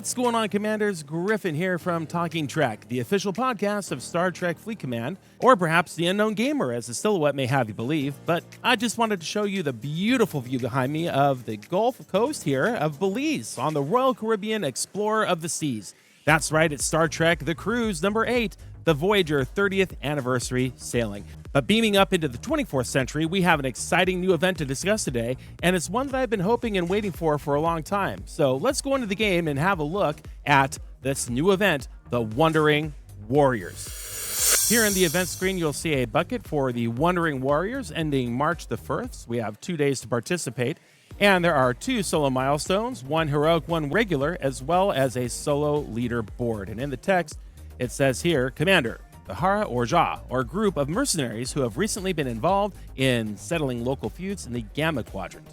What's going on, Commanders? Griffin here from Talking Trek, the official podcast of Star Trek Fleet Command, or perhaps the Unknown Gamer, as the silhouette may have you believe. But I just wanted to show you the beautiful view behind me of the Gulf Coast here of Belize on the Royal Caribbean Explorer of the Seas. That's right, it's Star Trek The Cruise number 8, the Voyager 30th anniversary sailing. But beaming up into the 24th century, we have an exciting new event to discuss today, and it's one that I've been hoping and waiting for a long time. So let's go into the game and have a look at this new event, the Wandering Warriors. Here in the event screen, you'll see a bucket for the Wandering Warriors ending March the 1st. We have 2 days to participate, and there are 2 solo milestones, 1 heroic, 1 regular, as well as a solo leader board. And in the text, it says here, Commander, the Hara or Ja, or a group of mercenaries who have recently been involved in settling local feuds in the Gamma Quadrant.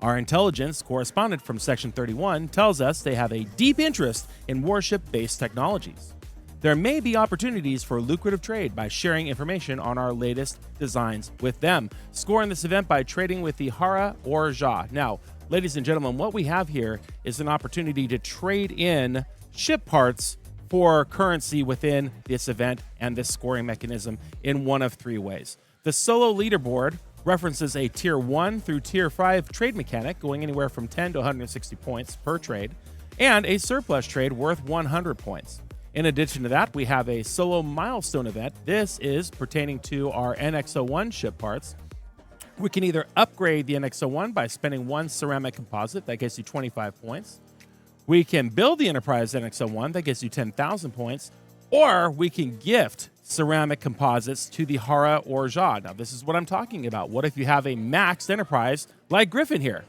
Our intelligence correspondent from Section 31 tells us they have a deep interest in warship-based technologies. There may be opportunities for lucrative trade by sharing information on our latest designs with them. Score in this event by trading with the Hara or Ja. Now, ladies and gentlemen, what we have here is an opportunity to trade in ship parts for currency within this event and this scoring mechanism in one of 3 ways. The solo leaderboard references a Tier 1 through Tier 5 trade mechanic going anywhere from 10 to 160 points per trade, and a surplus trade worth 100 points. In addition to that, we have a solo milestone event. This is pertaining to our NX-01 ship parts. We can either upgrade the NX-01 by spending 1 ceramic composite, that gets you 25 points. We can build the Enterprise NX-01, that gets you 10,000 points, or we can gift ceramic composites to the Hara or Ja. Now, this is what I'm talking about. What if you have a maxed Enterprise like Griffin here?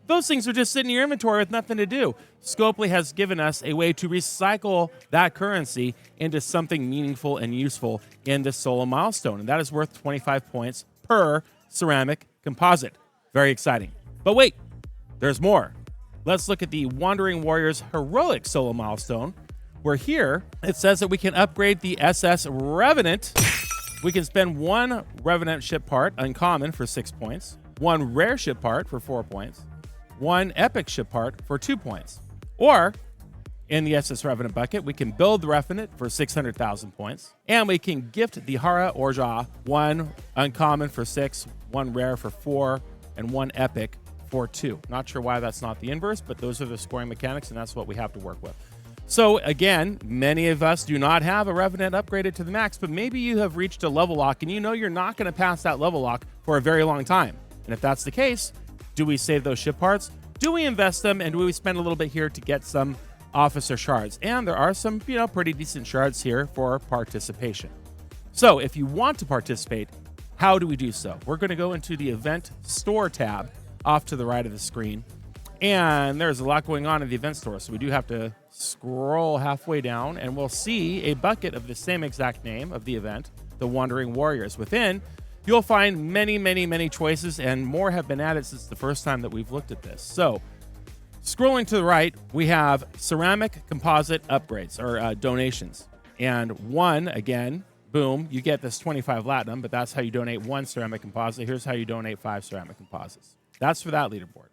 Those things are just sitting in your inventory with nothing to do. Scopely has given us a way to recycle that currency into something meaningful and useful in this solo milestone, and that is worth 25 points per ceramic composite. Very exciting. But wait, there's more. Let's look at the Wandering Warriors heroic solo milestone, where here it says that we can upgrade the SS Revenant. We can spend 1 Revenant ship part, uncommon, for 6 points, 1 rare ship part for 4 points, 1 epic ship part for 2 points. Or, in the SS Revenant bucket, we can build the Revenant for 600,000 points, and we can gift the Hara or Ja 1 uncommon for 6, 1 rare for 4, and 1 epic for 2. Not sure why that's not the inverse, but those are the scoring mechanics, and that's what we have to work with. So again, many of us do not have a Revenant upgraded to the max, but maybe you have reached a level lock and you know you're not going to pass that level lock for a very long time. And if that's the case, do we save those ship parts? Do we invest them? And do we spend a little bit here to get some officer shards? And there are some, pretty decent shards here for participation. So if you want to participate, how do we do so? We're going to go into the Event Store tab off to the right of the screen. And there's a lot going on in the event store, so we do have to scroll halfway down, and we'll see a bucket of the same exact name of the event, the Wandering Warriors. Within, you'll find many, many, many choices, and more have been added since the first time that we've looked at this. So, scrolling to the right, we have ceramic composite upgrades, or donations. And 1, again, boom, you get this 25 Latinum, but that's how you donate 1 ceramic composite. Here's how you donate 5 ceramic composites. That's for that leaderboard.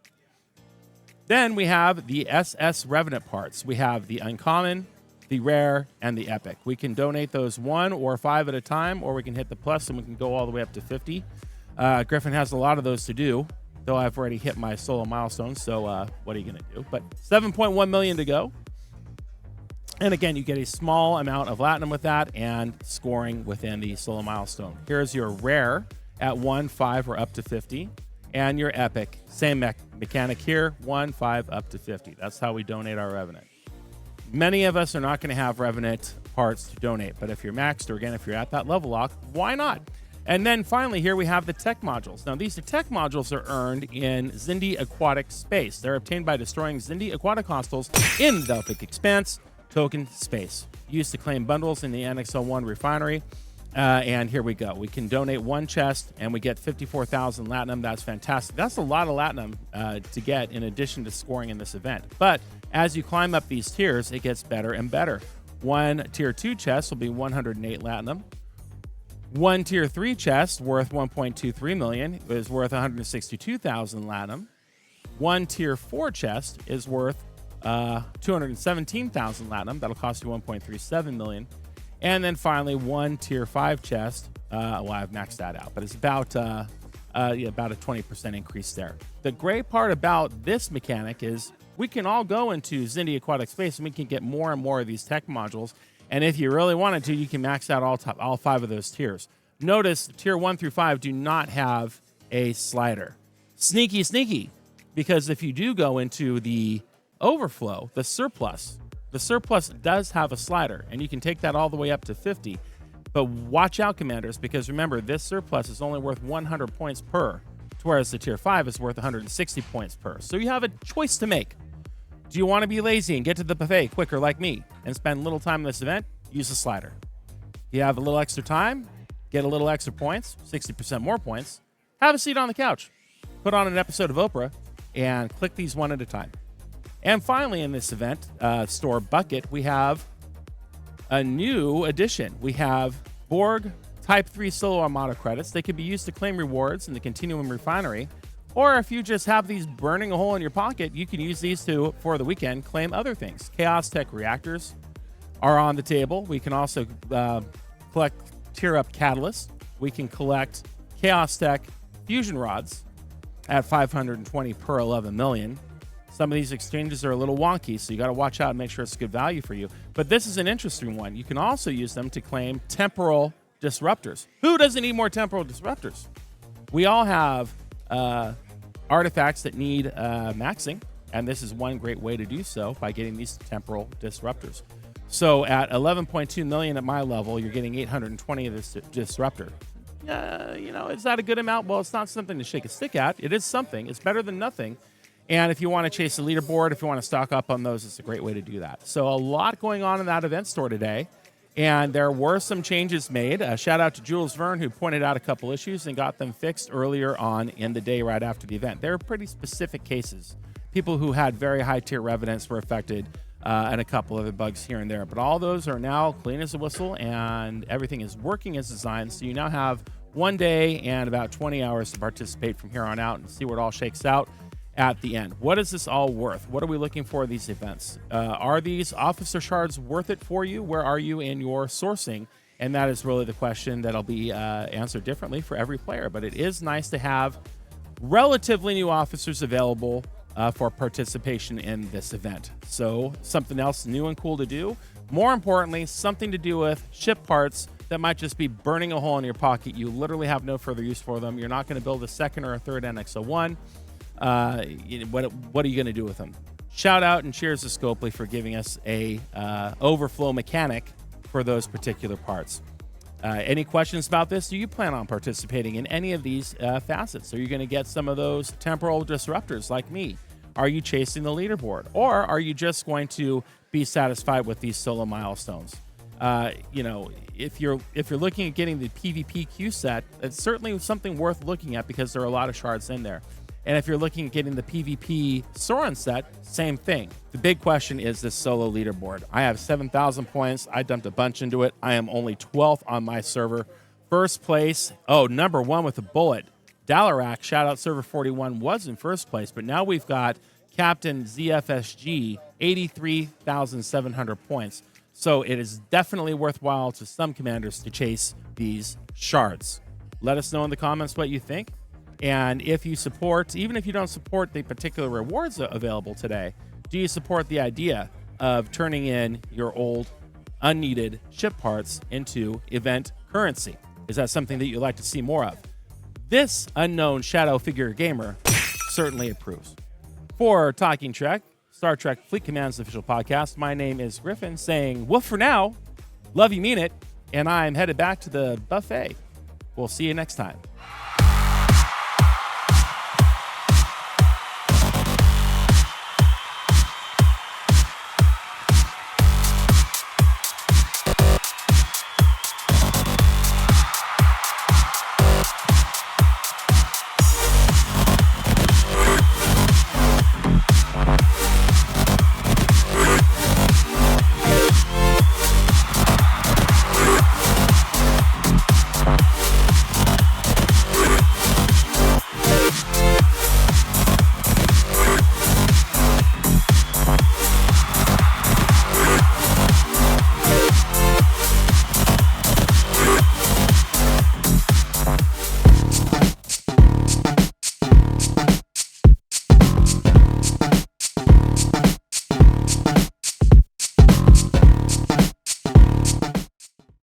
Then we have the SS Revenant parts. We have the uncommon, the rare, and the epic. We can donate those 1 or 5 at a time, or we can hit the plus and we can go all the way up to 50. Griffin has a lot of those to do, though I've already hit my solo milestone, so what are you going to do? But 7.1 million to go. And again, you get a small amount of Latinum with that and scoring within the solo milestone. Here's your rare at 1, 5, or up to 50. And your epic, same mechanic here, 1, 5, up to 50. That's how we donate our Revenant. Many of us are not going to have Revenant parts to donate, but if you're maxed, or again, if you're at that level lock, why not? And then finally, here we have the tech modules. Now, these tech modules are earned in Xindi Aquatic Space. They're obtained by destroying Xindi Aquatic hostiles in the Delphic Expanse token space, used to claim bundles in the NX-01 refinery. And here we go. We can donate 1 chest, and we get 54,000 Latinum. That's fantastic. That's a lot of Latinum to get in addition to scoring in this event. But as you climb up these tiers, it gets better and better. 1 Tier 2 chest will be 108 Latinum. 1 Tier 3 chest worth 1.23 million is worth 162,000 Latinum. 1 Tier 4 chest is worth 217,000 Latinum. That'll cost you 1.37 million. And then finally, one tier 5 chest. Well, I've maxed that out, but it's about a 20% increase there. The great part about this mechanic is we can all go into Xindi Aquatic Space and we can get more and more of these tech modules. And if you really wanted to, you can max out all 5 of those tiers. Notice tier 1 through 5 do not have a slider. Sneaky, because if you do go into the Overflow, the surplus does have a slider, and you can take that all the way up to 50. But watch out, commanders, because remember, this surplus is only worth 100 points per, whereas the tier 5 is worth 160 points per. So you have a choice to make. Do you want to be lazy and get to the buffet quicker like me and spend little time in this event? Use the slider. You have a little extra time, get a little extra points, 60% more points, have a seat on the couch, put on an episode of Oprah, and click these one at a time. And finally, in this event, store bucket, we have a new addition. We have Borg Type 3 Solo Armada credits. They can be used to claim rewards in the Continuum Refinery. Or if you just have these burning a hole in your pocket, you can use these to, for the weekend, claim other things. Chaos Tech reactors are on the table. We can also collect tier up catalysts. We can collect Chaos Tech fusion rods at 520 per 11 million. Some of these exchanges are a little wonky, so you got to watch out and make sure it's good value for you. But this is an interesting one. You can also use them to claim temporal disruptors. Who doesn't need more temporal disruptors? We all have artifacts that need maxing, and this is one great way to do so by getting these temporal disruptors. So at 11.2 million at my level, you're getting 820 of this disruptor. Is that a good amount? Well, it's not something to shake a stick at. It is something. It's better than nothing. And if you want to chase the leaderboard, if you want to stock up on those, it's a great way to do that. So a lot going on in that event store today. And there were some changes made. Shout out to Jules Verne, who pointed out a couple issues and got them fixed earlier on in the day right after the event. They were pretty specific cases. People who had very high tier revenants were affected, and a couple other bugs here and there. But all those are now clean as a whistle, and everything is working as designed. So you now have 1 day and about 20 hours to participate from here on out and see where it all shakes out at the end. What is this all worth? What are we looking for in these events? Are these officer shards worth it for you? Where are you in your sourcing? And that is really the question that'll be answered differently for every player. But it is nice to have relatively new officers available for participation in this event. So something else new and cool to do. More importantly, something to do with ship parts that might just be burning a hole in your pocket. You literally have no further use for them. You're not going to build a second or a third NX-01. What are you going to do with them? Shout out and cheers to Scopely for giving us a overflow mechanic for those particular parts. Any questions about this? Do you plan on participating in any of these facets? Are you going to get some of those temporal disruptors like me? Are you chasing the leaderboard? Or are you just going to be satisfied with these solo milestones? If you're looking at getting the PvP Q set, it's certainly something worth looking at because there are a lot of shards in there. And if you're looking at getting the PvP Soren set, same thing. The big question is this solo leaderboard. I have 7,000 points. I dumped a bunch into it. I am only 12th on my server. First place, number 1 with a bullet. Dalarak, shout out server 41, was in first place, but now we've got Captain ZFSG, 83,700 points. So it is definitely worthwhile to some commanders to chase these shards. Let us know in the comments what you think. And if you support, even if you don't support the particular rewards available today, do you support the idea of turning in your old, unneeded ship parts into event currency? Is that something that you'd like to see more of? This unknown shadow figure gamer certainly approves. For Talking Trek, Star Trek Fleet Command's official podcast, my name is Griffin, saying woof for now, love you mean it, and I'm headed back to the buffet. We'll see you next time.